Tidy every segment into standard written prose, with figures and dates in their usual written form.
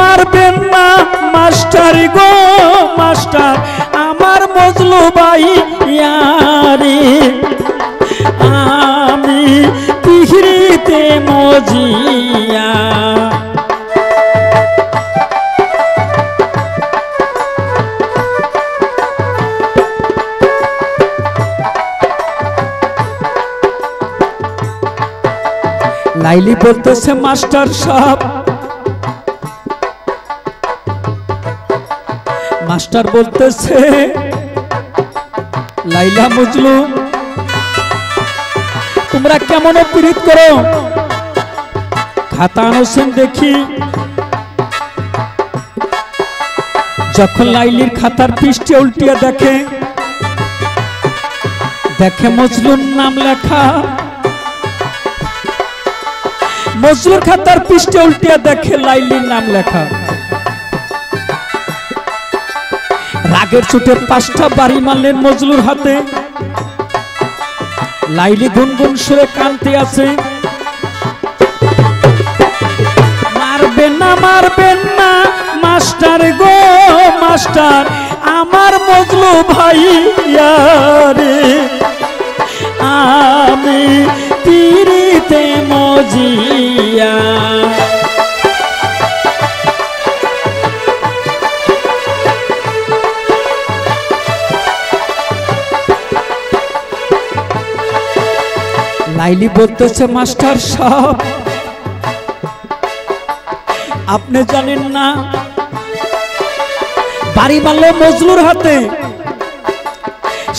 মারবেন না মাস্টার গো মাস্টার আমার মজলু ভাই ইয়ারে আমি তিহরিতে মজিয়া লাইলি বলতেছে মাস্টার সাহেব মাস্টার বলতেছে লাইলা মজলু তোমরা কেমন পীড়িত করো খাতা আনছেন দেখি যখন লাইলির খাতার পৃষ্ঠে উল্টিয়ে দেখে মজলুর নাম লেখা মজলুর খাতার পৃষ্ঠে উল্টিয়ে দেখে লাইলির নাম লেখা রাগের চোটে 5টা বাড়ি মারলেন মজলুর হাতে লাইলি গুনগুন সুরে কাঁদতে আছে মারবেন না মাস্টার গো মাস্টার আমার মজলু ভাইয়ারে আমি পীড়িতে মজিয়া লাইলি বলতেছে মাস্টার সাহেব আপনি জানেন না বাড়ি মারলো মজলুর হাতে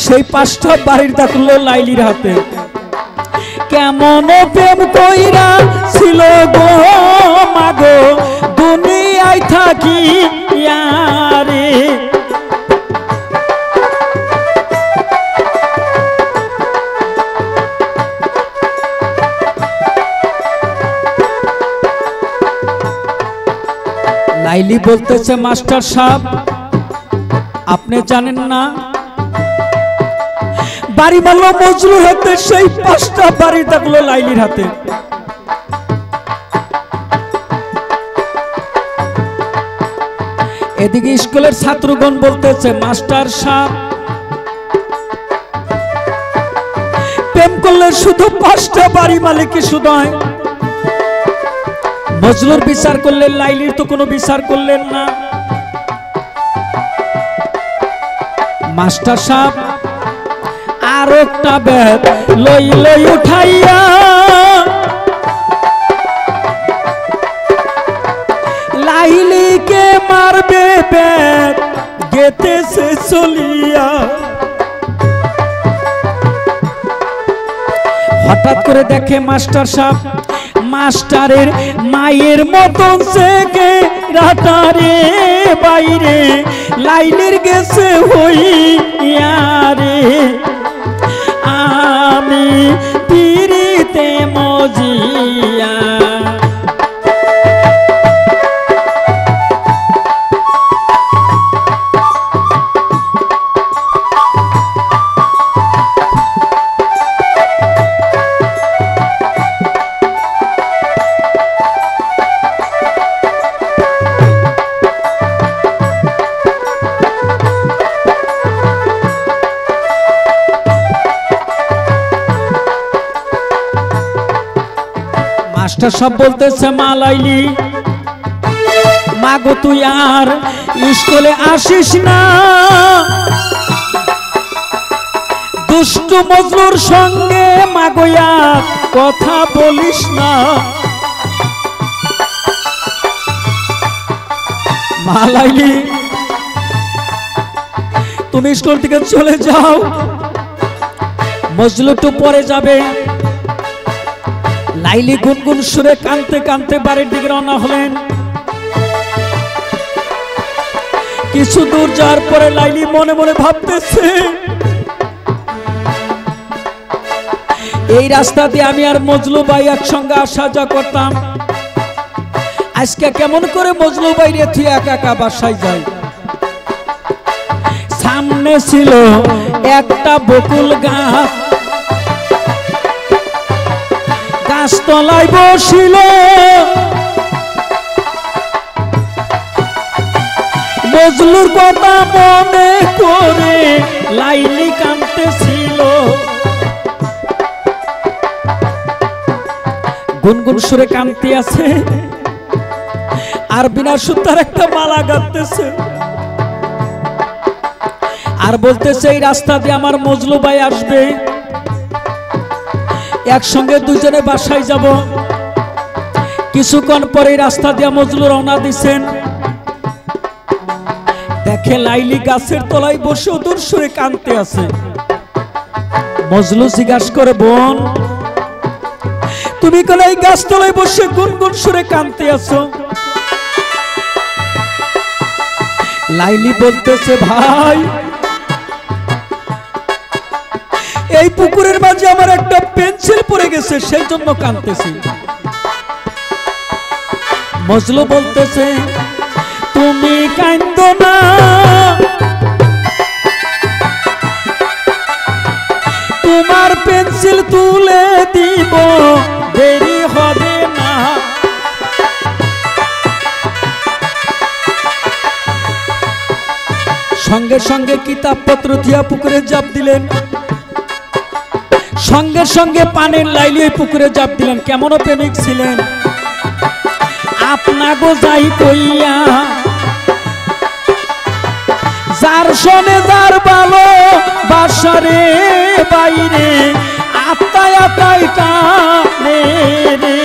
সেই 5টা বাড়ির দেখলো লাইলির হাতে কেমন প্রেম কইরা ছিল গো মাগো দুনিয়ায় থাকি ইয়ারে লাইলি বলতেছে মাস্টার সাহেব আপনি জানেন না বাড়ি মারলো মজলুর হাতে সেই 5টা বাড়ি দেখলো লাইলির হাতে এদিকে স্কুলের ছাত্রগণ বলতেছে মাস্টার সাহেব প্রেম করলে শুধু 5টা বাড়ি মালিকই শুধু হয় মজলুর বিচার করলেন লাইলির তো কোনো বিচার করলেন না মাস্টার সাহেব আর একটা ব্যাগ লই উঠাইয়া লাইলিকে মারবে ব্যাগ গেতেছে চলিয়া হঠাৎ করে দেখে মাস্টার সাহেব মাস্টারের মায়ের মতন থেকে রাতারে বাইরে লাইলির গেছে হইয়ারে আমি পীড়িতে মজিয়া মাস্টার সব বলতেছে মা লাইলি মা গো তুই আর স্কুলে আসিস না দুষ্ট মজলুর সঙ্গে মা গো আর কথা বলিস না মা লাইলি তুমি স্কুল থেকে চলে যাও মজলু তো পরে যাবে লাইলি গুনগুন সুরে কাঁদতে কাঁদতে বাড়ির দিকে রওনা হলেন কিছু দূর যাওয়ার পরে লাইলি মনে মনে ভাবতেছে এই রাস্তা দিয়ে আমি আর মজলু ভাই একসঙ্গে আসা যাওয়া করতাম আজকে কেমন করে মজলু ভাই রে তুই একা একা বাসায় যাই সামনে ছিল একটা বকুল গাছ গাছতলায় বসিল মজলুর কথা মনে করে লাইলি কাঁদতেছিল, গুনগুন সুরে কাঁদতে আছে আর বিনা সুতার একটা মালা গাঁথতেছে আর বলতেছে এই রাস্তা দিয়ে আমার মজলু ভাই আসবে, একসঙ্গে দুজনে বাসায় যাব। কিছুক্ষণ পরে রাস্তা দিয়ে মজলু রওনা দিছেন, দেখে লাইলি গাছের তলায় বসে দূর সুরে কাঁদতে আছে। মজলু জিজ্ঞাসা করে, বোন তুমি কোন এই গাছ তলায় বসে গুনগুন সুরে কাঁদতে আছো? লাইলি বলতেছে, ভাই এই পুকুরের মাঝে আমার একটা পেন্সিল পড়ে গেছে, সেই জন্য কাঁদতেছি। মজলু বলতেছে, তুমি কাঁদো না, তোমার পেন্সিল তুলে দিব, দেরি হবে না। সঙ্গে সঙ্গে কিতাবপত্র দিয়া পুকুরে জাপ দিলেন, সঙ্গে সঙ্গে পানির লাইলি পুকুরে জাপ দিলেন। কেমন প্রেমিক ছিলেন, আপনা গো যাই কইয়া যার শোনে যার ভালো বাসারে বাইরে আত্মায় আত্মায় টানে রে।